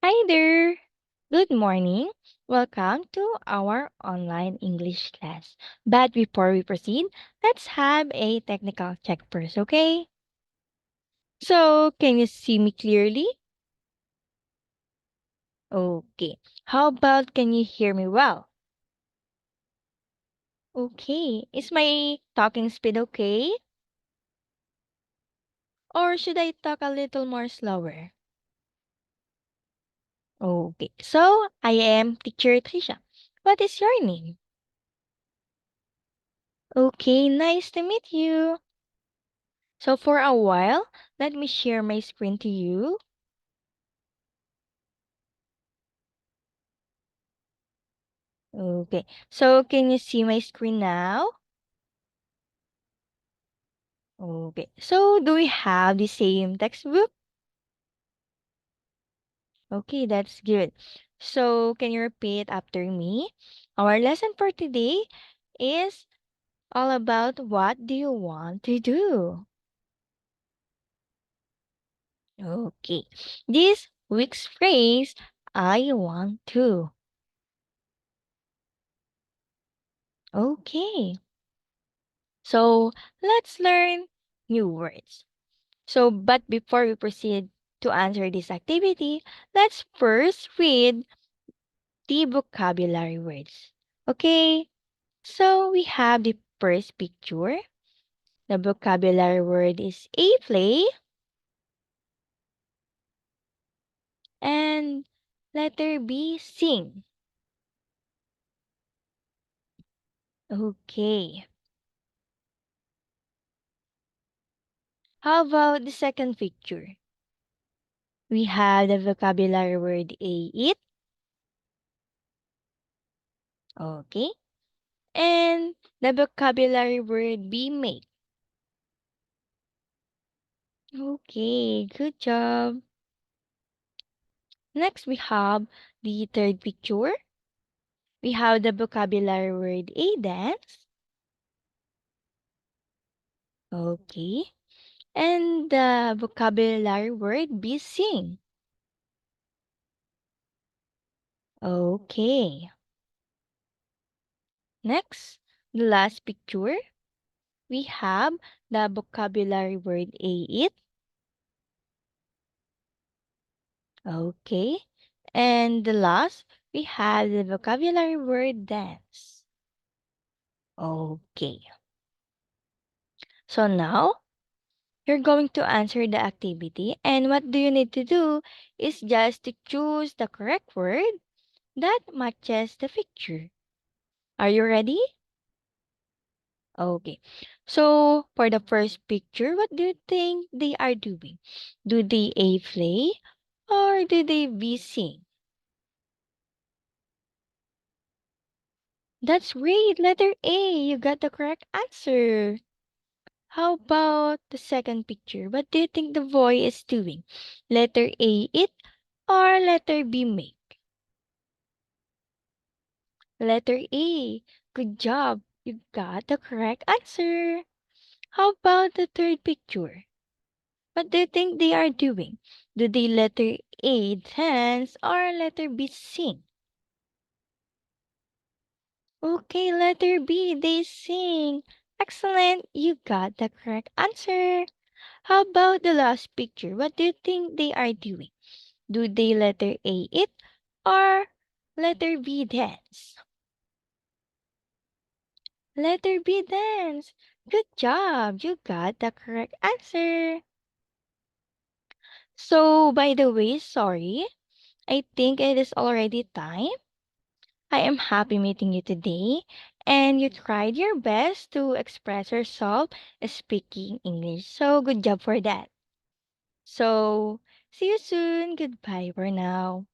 Hi there. Good morning. Welcome to our online English class. But before we proceed, let's have a technical check first, okay? So, can you see me clearly? Okay. How about can you hear me well? Okay. Is my talking speed okay? Or should I talk a little more slower? Okay. So, I am teacher Trisha. What is your name? Okay, nice to meet you. So for a while, let me share my screen to you. Okay. So can you see my screen now? Okay. So do we have the same textbook? Okay, that's good. So can you repeat after me? Our lesson for today is all about what do you want to do? Okay. This week's phrase, I want to. Okay. So let's learn new words. So, but before we proceed to answer this activity, let's first read the vocabulary words. Okay, so we have the first picture. The vocabulary word is a play and letter B sing. Okay, how about the second picture? We have the vocabulary word a eat. Okay, and the vocabulary word be make. Okay, good job. Next, we have the third picture. We have the vocabulary word a dance. Okay. And the vocabulary word be sing. Okay. Next, the last picture. We have the vocabulary word a eat. Okay. And the last, we have the vocabulary word dance. Okay. So now, you're going to answer the activity, and what do you need to do is just to choose the correct word that matches the picture. Are you ready? Okay. So, for the first picture, what do you think they are doing? Do they A play or do they B sing? That's great. Letter A. You got the correct answer. How about the second picture? What do you think the boy is doing? Letter A, eat or letter B, make? Letter A. Good job. You got the correct answer. How about the third picture? What do you think they are doing? Do they letter A dance or letter B sing? Okay, letter B, they sing. Excellent. You got the correct answer. How about the last picture? What do you think they are doing? Do they letter A eat or letter B dance? Letter B dance. Good job. You got the correct answer. So, by the way, sorry. I think it is already time. I am happy meeting you today, and you tried your best to express yourself speaking English. So, good job for that. So, see you soon. Goodbye for now.